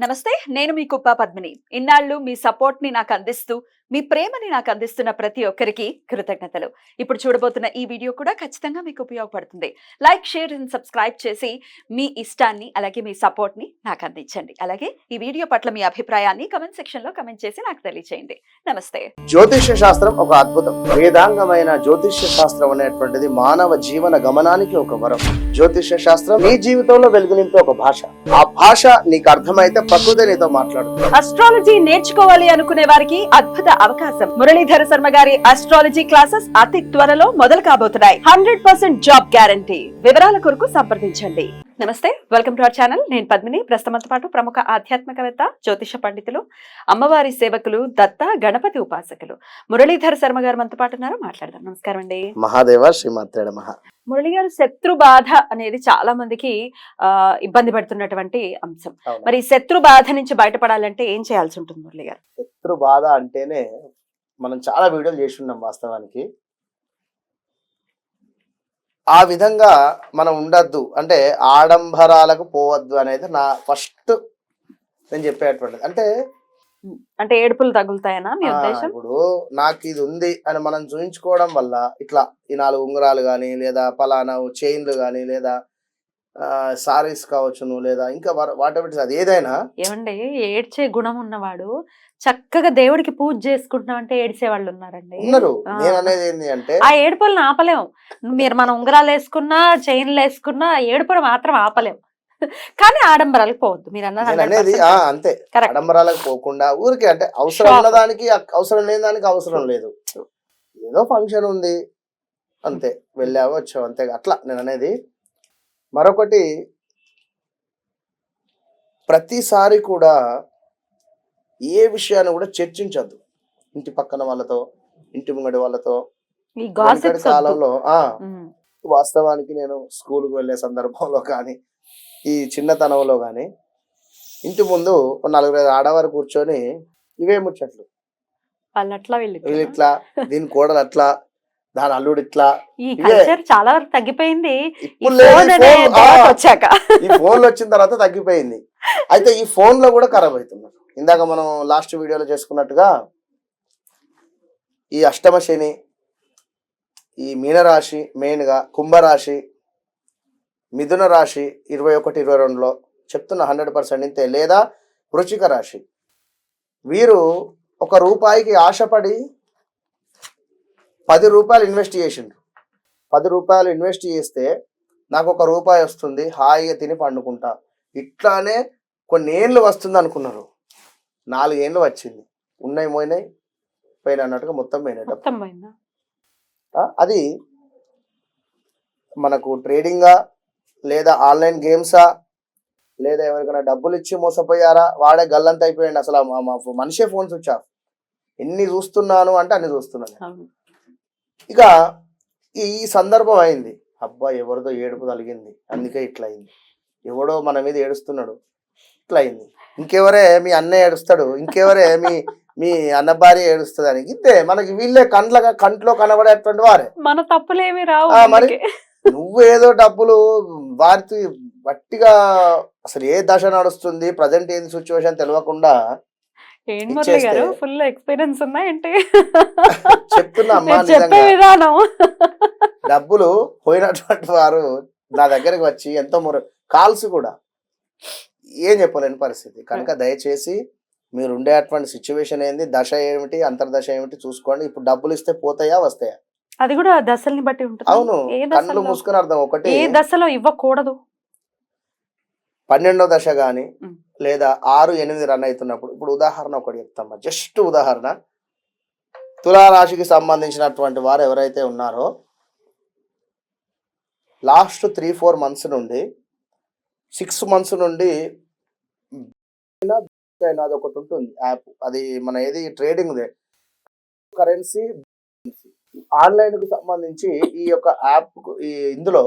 నమస్తే. నేను మీ కుప్ప పద్మిని. ఇన్నాళ్ళు మీ సపోర్ట్‌ని నాకందిస్తూ, మీ ప్రేమని నాకందిస్తున్న ప్రతి ఒక్కరికి కృతజ్ఞతలు. ఇప్పుడు చూడబోతున్న ఈ వీడియో కూడా ఖచ్చితంగా మీకు ఉపయోగపడుతుంది. లైక్, షేర్ అండ్ సబ్స్క్రైబ్ చేసి మీ ఇష్టాన్ని అలాగే మీ సపోర్ట్‌ని నాకందించండి. అలాగే ఈ వీడియో పట్ల మీ అభిప్రాయాన్ని కామెంట్ సెక్షన్‌లో కామెంట్ చేసి నాకు తెలియజేయండి. నమస్తే. జ్యోతిష్య శాస్త్రం ఒక అద్భుతం. వేదాంగమైన జ్యోతిష్య శాస్త్రం అనేటువంటిది మానవ జీవన గమనానికి ఒక వరం. జ్యోతిష్య శాస్త్రం నీ జీవితంలో వెలుగునింపే ఒక భాష. ఆ భాష నీకు అర్థమైతే ప్రకృతి నీతో మాట్లాడుతుంది. అస్ట్రాలజీ నేర్చుకోవాలి అనుకునే వారికి అద్భుత అవకాశం. మురళీధర శర్మ గారి అస్ట్రాలజీ క్లాసెస్ అతి త్వరలో మొదలు కాబోతున్నాయి. 100% జాబ్ గ్యారంటీ. వివరాల కొరకు సంప్రదించండి. నమస్తే, వెల్కమ్ టు అవర్ ఛానల్. నేను పద్మిని. ప్రస్తుతంతో పాటు ప్రముఖ ఆధ్యాత్మికవేత్త, జ్యోతిష పండితులు, అమ్మవారి సేవకులు, దత్త గణపతి ఉపాసకులు మురళీధర శర్మ గారు మనతో పాటు ఉన్నారు. మాట్లాడదాం. నమస్కారం అండి. మహాదేవ శ్రీమాత్రేడ మహా. మురళి గారు, శత్రు బాధ అనేది చాలా మందికి ఇబ్బంది పడుతున్నటువంటి అంశం. మరి శత్రు బాధ నుంచి బయటపడాలంటే ఏం చేయాల్సి ఉంటుంది మురళి గారు? శత్రు బాధ అంటేనే మనం చాలా వీడియోలు చేసి ఉన్నాం. వాస్తవానికి ఆ విధంగా మనం ఉండద్దు, అంటే ఆడంబరాలకు పోవద్దు అనేది నా ఫస్ట్ నేను చెప్పేటువంటిది. అంటే ఏడుపులు తగులుతాయనా మీ ఉద్దేశం? ఇప్పుడు నాకు ఇది ఉంది అని మనం చూయించుకోవడం వల్ల ఇట్లా ఈ 4 ఉంగరాలు కానీ, లేదా పలానా చైన్లు కానీ, లేదా సారీస్ కావచ్చును, లేదా ఇంకా వాటెవర్ అది ఏదైనా. ఏమండి, ఏడ్చే గుణం ఉన్నవాడు చక్కగా దేవుడికి పూజ చేసుకుంటున్నాం అంటే ఏడ్చే వాళ్ళు ఉన్నారండి. ఉన్నారు. నేను అనేది ఏంటి అంటే ఆ ఏడుపులను ఆపలేం. మనం ఉంగరాలు వేసుకున్నా, చైన్లు వేసుకున్నా ఏడుపును మాత్రం ఆపలేం. కానీ ఆడంబరాలకు పోవద్దు మీరు అనేది అంతే. ఆడంబరాలకు పోకుండా ఊరికే, అంటే అవసరం ఉన్న దానికి అవసరం లేని దానికి అవసరం లేదు. ఏదో ఫంక్షన్ ఉంది అంతే, వెళ్ళావు వచ్చావు అంతే, అట్లా నేను అనేది. మరొకటి, ప్రతిసారి కూడా ఏ విషయాన్ని కూడా చర్చించద్దు ఇంటి పక్కన వాళ్ళతో, ఇంటి ముంగడి వాళ్ళతో. కాలంలో వాస్తవానికి నేను స్కూల్కి వెళ్ళే సందర్భంలో కానీ, ఈ చిన్నతనంలో కానీ, ఇంటి ముందు 4-5 ఆడవారు కూర్చొని ఇవే ముచ్చట్లు. వీళ్ళు ఇట్లా, దీని కోడలు అట్లా, దాని అల్లుడు ఇట్లా. చాలా వరకు తగ్గిపోయింది. ఈ ఫోన్లు వచ్చిన తర్వాత తగ్గిపోయింది. అయితే ఈ ఫోన్ లో కూడా ఖరాబ్ అవుతున్నారు. ఇందాక మనం లాస్ట్ వీడియోలో చేసుకున్నట్టుగా ఈ అష్టమ శని, ఈ మీనరాశి, మెయిన్ గా కుంభరాశి, మిథున రాశి 21-22లో చెప్తున్న 100% ఇంతే, లేదా వృశ్చిక రాశి, వీరు ₹1 ఆశపడి ₹10 ఇన్వెస్ట్ చేసిండ్రు. ₹10 ఇన్వెస్ట్ చేస్తే నాకు ₹1 వస్తుంది, హాయిగా తిని పండుకుంటా, ఇట్లానే కొన్ని ఏళ్ళు వస్తుంది అనుకున్నారు. 4 ఏళ్ళు వచ్చింది, ఉన్నాయి పోయినాయి, పోయిన అన్నట్టుగా మొత్తం పోయినట్టు. అది మనకు ట్రేడింగా, లేదా ఆన్లైన్ గేమ్సా, లేదా ఎవరికైనా డబ్బులు ఇచ్చి మోసపోయారా, వాడే గల్లంత అయిపోయాడు. అసలు మనిషే ఫోన్ స్విచ్ ఆఫ్. ఎన్ని చూస్తున్నాను అంటే అన్ని చూస్తున్నాను. ఇక ఈ సందర్భం అయింది, అబ్బా ఎవరిదో ఏడుపు కలిగింది, అందుకే ఇట్లా అయింది, ఎవడో మన మీద ఏడుస్తున్నాడు, ఇట్లా అయింది, ఇంకెవరే మీ అన్నయ్య ఏడుస్తాడు, ఇంకెవరే మీ అన్న భార్య ఏడుస్తుంది అని. ఇంతే, మనకి వీళ్ళే కంట్లో కనబడేటువంటి వారే. మన తప్పులేమి రావు. మరి నువ్వు ఏదో డబ్బులు వారికి గట్టిగా, అసలు ఏ దశ నడుస్తుంది, ప్రజెంట్ ఏంది సిచ్యువేషన్ తెలియకుండా ఫుల్ ఎక్స్పీరియన్స్ ఉన్నాయంటే చెప్తున్నా అమ్మా. డబ్బులు పోయినటువంటి వారు నా దగ్గరికి వచ్చి ఎంతో కాల్స్ కూడా ఏం చెప్పలేని పరిస్థితి. కనుక దయచేసి మీరు ఉండేటువంటి సిచ్యువేషన్ ఏంది, దశ ఏమిటి, అంతర్దశ ఏమిటి చూసుకోండి. ఇప్పుడు డబ్బులు ఇస్తే పోతాయా వస్తాయా, అది కూడా దశల్ని బట్టి ఉంటుంది. అవును, కళ్ళు మూసుకుని అర్థం. ఒకటి, ఏ దశలో ఇవ్వకూడదు, 12వ దశ గాని, లేదా 6-8 రన్ అవుతున్నప్పుడు. ఇప్పుడు ఉదాహరణ ఒకటి చెప్తామా, జస్ట్ ఉదాహరణ. తులారాశికి సంబంధించినటువంటి వారు ఎవరైతే ఉన్నారో, లాస్ట్ 3-4 మంత్స్ నుండి 6 మంత్స్ నుండి అది ఒకటి ఉంటుంది యాప్, అది మన ఏది ట్రేడింగ్ కరెన్సీ ఆన్లైన్ కు సంబంధించి ఈ యొక్క యాప్, ఇందులో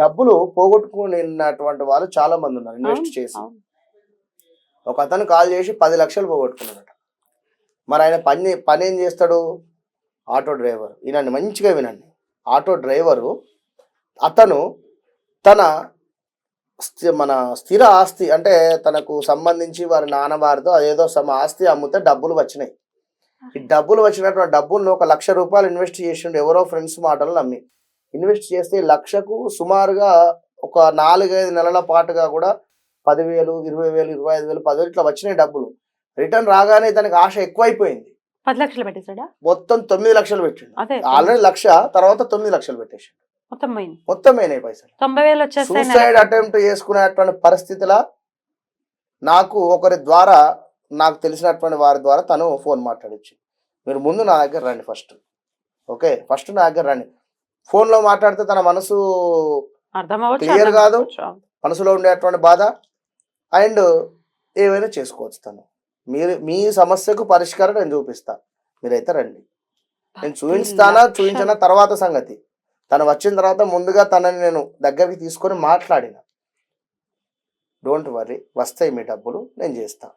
డబ్బులు పోగొట్టుకున్నటువంటి వాళ్ళు చాలా మంది ఉన్నారు. ఇన్వెస్ట్ చేసి ఒక అతను కాల్ చేసి 10 లక్షలు పోగొట్టుకున్నాడట. మరి ఆయన పని ఏం చేస్తాడు, ఆటో డ్రైవర్. వినండి, మంచిగా వినండి. ఆటో డ్రైవరు అతను తన మన స్థిర ఆస్తి అంటే తనకు సంబంధించి వారి నాన్న వారితో అదేదో సమ ఆస్తి అమ్మితే డబ్బులు వచ్చినాయి. ఈ డబ్బులు వచ్చినటువంటి డబ్బులను ఒక 1,00,000 రూపాయలు ఇన్వెస్ట్ చేసిండు ఎవరో ఫ్రెండ్స్ మాటలు నమ్మి. ఇన్వెస్ట్ చేస్తే 1,00,000కు సుమారుగా ఒక 4-5 నెలల పాటుగా కూడా 10,000, 20,000, 25,000, 10,000 ఇట్లా వచ్చినాయి డబ్బులు. రిటర్న్ రాగానే తనకి ఆశ ఎక్కువైపోయింది. 10 లక్షలు పెట్టేశాడా? మొత్తం 9 లక్షలు పెట్టిండు. అదే ఆల్రెడీ 1,00,000 తర్వాత 9 లక్షలు పెట్టేసి మొత్తం పోయింది. మొత్తం అయినాయి పైసలు. 90,000 వచ్చేస్తాయి. సూసైడ్ అటెంప్ట్ చేసుకునేటువంటి పరిస్థితిలో నాకు ఒకరి ద్వారా నాకు తెలిసినటువంటి వారి ద్వారా తను ఫోన్ మాట్లాడచ్చు. మీరు ముందు నా దగ్గర రండి ఫస్ట్. ఓకే, ఫస్ట్ నా దగ్గర రండి. ఫోన్లో మాట్లాడితే తన మనసు క్లియర్ కాదు, మనసులో ఉండేటువంటి బాధ అండ్ ఏవైనా చేసుకోవచ్చు తను. మీరు మీ సమస్యకు పరిష్కారం నేను చూపిస్తా. మీరైతే రండి, నేను చూపించనా తర్వాత సంగతి. తను వచ్చిన తర్వాత ముందుగా తనని నేను దగ్గరికి తీసుకొని మాట్లాడిన. డోంట్ వర్రీ, వస్తాయి మీ డబ్బులు, నేను చేస్తా.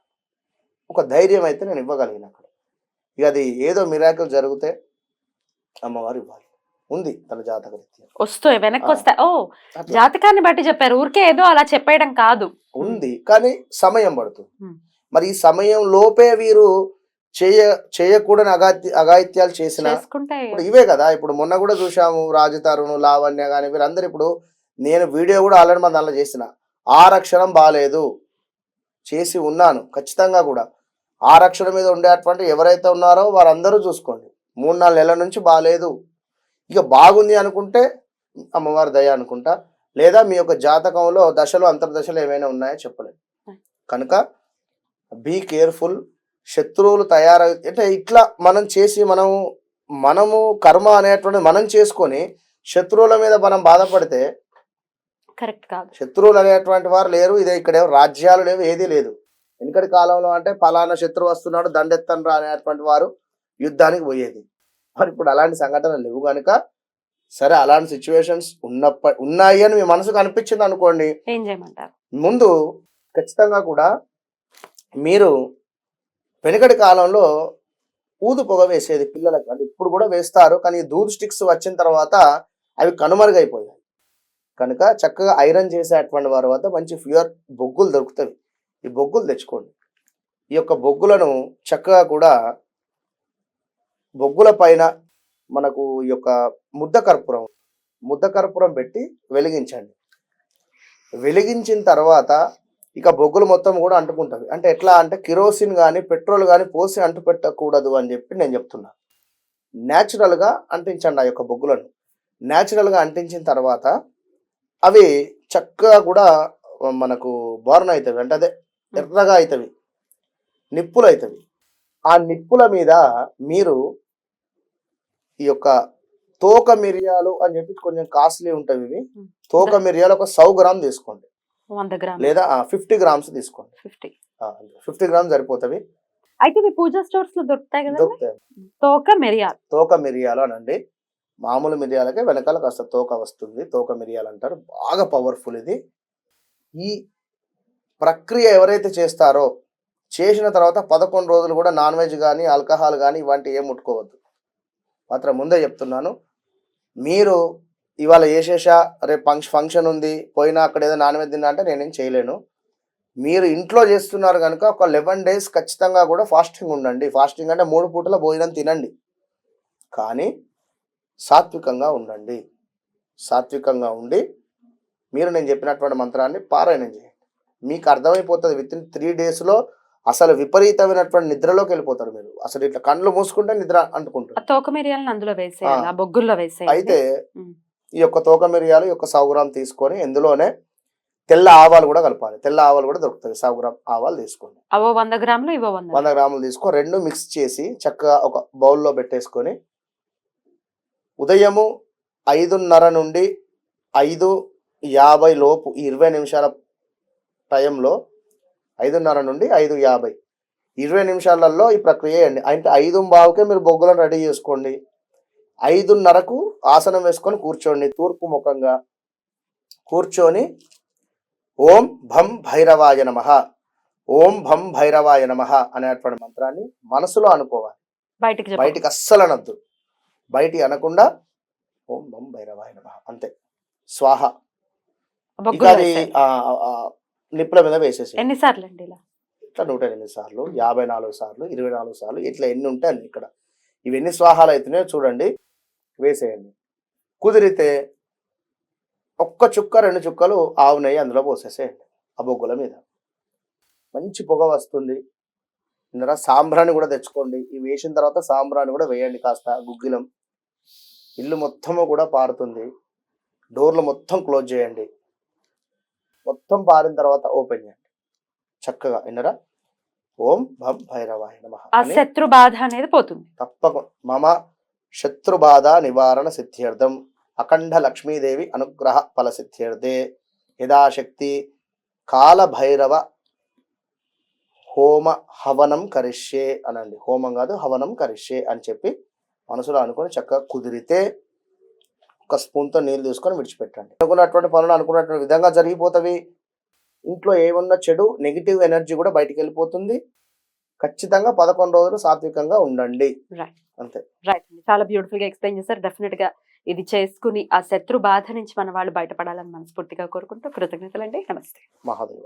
ఒక ధైర్యం అయితే నేను ఇవ్వగలిగిన అక్కడ. ఇక అది ఏదో మిరాకిల్ జరిగితే అమ్మవారు ఇవ్వాలి. ఉంది తన జాతక రీత్యా వస్తాయి, వెనక్కి వస్తాయి. ఓ, జాతకాన్ని బట్టి చెప్పారు, ఊరికే ఏదో అలా చెప్పేయడం కాదు. ఉంది కానీ సమయం పడుతుంది. మరి ఈ సమయం లోపే వీరు చేయకూడని అఘాయిత్యాలు చేసిన ఇప్పుడు ఇవే కదా. ఇప్పుడు మొన్న కూడా చూసాము, రాజతరుణు, లావణ్య కానీ వీరందరూ. ఇప్పుడు నేను వీడియో కూడా ఆల్రెడీ మన దాంట్లో చేసిన. ఆరక్షరం బాగాలేదు చేసి ఉన్నాను ఖచ్చితంగా కూడా. ఆరక్షరం మీద ఉండేటువంటి ఎవరైతే ఉన్నారో వారందరూ చూసుకోండి. 3-4 నెలల నుంచి బాగాలేదు. ఇక బాగుంది అనుకుంటే అమ్మవారి దయ అనుకుంటా, లేదా మీ యొక్క జాతకంలో దశలు అంతర్దశలు ఏమైనా ఉన్నాయో చెప్పలేదు. కనుక బీ కేర్ఫుల్. శత్రువులు అంటే ఇట్లా మనం చేసి మనము కర్మ అనేటువంటి మనం చేసుకొని శత్రువుల మీద మనం బాధపడితే కరెక్ట్ కాదు. శత్రువులు అనేటువంటి వారు లేరు. ఇదే ఇక్కడ రాజ్యాలు లేవు, ఏదీ లేదు. వెనుకటి కాలంలో అంటే పలానా శత్రువు వస్తున్నాడు దండెత్తను రా అనేటువంటి వారు యుద్ధానికి పోయేది. మరి ఇప్పుడు అలాంటి సంఘటనలు లేవు కనుక సరే, అలాంటి సిచ్యువేషన్స్ ఉన్నాయి అని మీ మనసుకు అనిపించింది అనుకోండి, ఏం చేయమంటారు? ముందు ఖచ్చితంగా కూడా మీరు వెనుకటి కాలంలో ఊదు పొగ వేసేది పిల్లలకు. అంటే ఇప్పుడు కూడా వేస్తారు, కానీ దూద్ స్టిక్స్ వచ్చిన తర్వాత అవి కనుమరుగైపోయాయి. కనుక చక్కగా ఐరన్ చేసేటువంటి వారి వద్ద మంచి ప్యూర్ బొగ్గులు దొరుకుతాయి. ఈ బొగ్గులు తెచ్చుకోండి. ఈ యొక్క బొగ్గులను చక్కగా కూడా బొగ్గుల పైన మనకు ఈ యొక్క ముద్ద కర్పూరం పెట్టి వెలిగించండి. వెలిగించిన తర్వాత ఇక బొగ్గులు మొత్తం కూడా అంటుకుంటుంది. అంటే ఎట్లా అంటే కిరోసిన్ కానీ పెట్రోల్ కానీ పోసి అంటు పెట్టకూడదు అని చెప్పి నేను చెప్తున్నా. న్యాచురల్గా అంటించండి ఆ యొక్క బొగ్గులను. న్యాచురల్గా అంటించిన తర్వాత అవి చక్కగా కూడా మనకు బోర్న్ అవుతాయి. అంటే అదే ఎర్రగా అవుతాయి, నిప్పులు అవుతాయి. ఆ నిప్పుల మీద మీరు ఈ యొక్క తోక మిరియాలు అని చెప్పి కొంచెం కాస్ట్లీ ఉంటాయి ఇవి. తోక మిరియాలు ఒక 100 గ్రామ్ తీసుకోండి, 100 గ్రామ్ లేదా 50 గ్రామ్స్ తీసుకోండి. 50 గ్రామ్ సరిపోతుంది. అయితే మీ పూజా స్టోర్స్ లో దొరుకుతాయి కదా. దొరుకుతాయి. తోక మిరియాలు అనండి. మామూలు మిరియాలకే వెనకాల కాస్త తోక వస్తుంది, తోక మిరియాలు అంటారు. బాగా పవర్ఫుల్ ఇది. ఈ ప్రక్రియ ఎవరైతే చేస్తారో చేసిన తర్వాత 11 రోజులు కూడా నాన్ వెజ్ కానీ ఆల్కహాల్ కానీ ఇలాంటివి ఏం ముట్టుకోవద్దు. మాత్రం ముందే చెప్తున్నాను. మీరు ఇవాళ చేసేసా, రేపు ఫంక్షన్ ఉంది పోయినా అక్కడ ఏదో నాన్ వెజ్ తిన్నా అంటే నేనేం చేయలేను. మీరు ఇంట్లో చేస్తున్నారు కనుక ఒక 11 days ఖచ్చితంగా కూడా ఫాస్టింగ్ ఉండండి. ఫాస్టింగ్ అంటే 3 పూటల భోజనం తినండి, కానీ సాత్వికంగా ఉండండి. సాత్వికంగా ఉండి మీరు నేను చెప్పినటువంటి మంత్రాన్ని పారాయణం చేయండి. మీకు అర్థమైపోతుంది. విత్ ఇన్ 3 daysలో అసలు విపరీతమైనటువంటి నిద్రలోకి వెళ్ళిపోతారు మీరు. అసలు ఇట్లా కళ్ళు మూసుకుంటే నిద్ర అంటుకుంటారు. తోక మిరియాలను అందులో వేసేయాలి, ఆ బొగ్గుల్లో వేసేయాలి. అయితే ఈ యొక్క తోక మిరియాలు 100 గ్రామ్ తీసుకొని ఇందులోనే తెల్ల ఆవాలు కూడా కలపాలి. తెల్ల ఆవాలు కూడా దొరుకుతాయి. 100 గ్రామ్ ఆవాలు తీసుకోండి. అవో 100 గ్రాములు, ఇవో 100 గ్రాములు తీసుకో. 2 మిక్స్ చేసి చక్కగా ఒక బౌల్లో పెట్టేసుకొని ఉదయము 5:30 నుండి 5:50 లోపు ఈ 20 నిమిషాల టైంలో 5:30 నుండి 5:50 20 నిమిషాలలో ఈ ప్రక్రియ చేయండి. అంటే 5:15కే మీరు బొగ్గులను రెడీ చేసుకోండి. 5:30కు ఆసనం వేసుకొని కూర్చోండి. తూర్పు ముఖంగా కూర్చొని ఓం భం భైరవాయ నమః, ఓం భం భైరవాయ నమః అనేటువంటి మంత్రాన్ని మనసులో అనుకోవాలి. బయటికి అస్సలు అనద్దు. బయటికి అనకుండా ఓం భం భైరవాయ నమః అంతే. స్వాహ. ఇక బొగ్గులో అది వేసేయాలి. నిప్పుల మీద వేసేసి ఎన్నిసార్లు అండి ఇలా? ఇట్లా 108 సార్లు, 54 సార్లు, 24 సార్లు, ఇట్లా ఎన్ని ఉంటాయి అన్ని ఇక్కడ. ఇవన్నీ స్వాహాలు అవుతున్నాయో చూడండి, వేసేయండి. కుదిరితే ఒక్క చుక్క 2 చుక్కలు ఆవు నెయ్యి అందులో పోసేసేయండి ఆ బొగ్గుల మీద. మంచి పొగ వస్తుంది. ఇందులో సాంబ్రాణి కూడా తెచ్చుకోండి. ఇవి వేసిన తర్వాత సాంబ్రాణి కూడా వేయండి కాస్త గుగ్గిలం. ఇల్లు మొత్తము కూడా పారుతుంది. డోర్లు మొత్తం క్లోజ్ చేయండి. మొత్తం పారిన తర్వాత ఓపెన్ చేయండి చక్కగా. విన్నరా? ఓం భం భైరవాయ నమః ఆ అని శత్రు బాధ అనేది పోతుంది. తప్పకుండా మమ శత్రుబాధ నివారణ సిద్ధ్యర్థం అఖండ లక్ష్మీదేవి అనుగ్రహ ఫల సిద్ధ్యర్థే యథాశక్తి కాలభైరవ హోమ హవనం కరిష్యే అనండి. హోమం కాదు, హవనం కరిష్యే అని చెప్పి మనసులో అనుకొని చక్కగా కుదిరితే ఒక స్పూన్తో నీళ్ళు తీసుకొని విడిచిపెట్టండి. అనుకున్నటువంటి పనులు అనుకున్నటువంటి విధంగా జరిగిపోతవి. ఇంట్లో ఏమన్నా చెడు నెగిటివ్ ఎనర్జీ కూడా బయటికి వెళ్ళిపోతుంది. ఖచ్చితంగా 11 రోజులు సాత్వికంగా ఉండండి. రైట్ అంతే. రైట్ అండి, చాలా బ్యూటిఫుల్ గా ఎక్స్ప్లెయిన్ చేశారు. డెఫినెట్ గా ఇది చేసుకుని ఆ శత్రు బాధ నుంచి మన వాళ్ళు బయటపడాలని మనస్ఫూర్తిగా కోరుకుంటూ కృతజ్ఞతలండి. నమస్తే. మహాదేవ.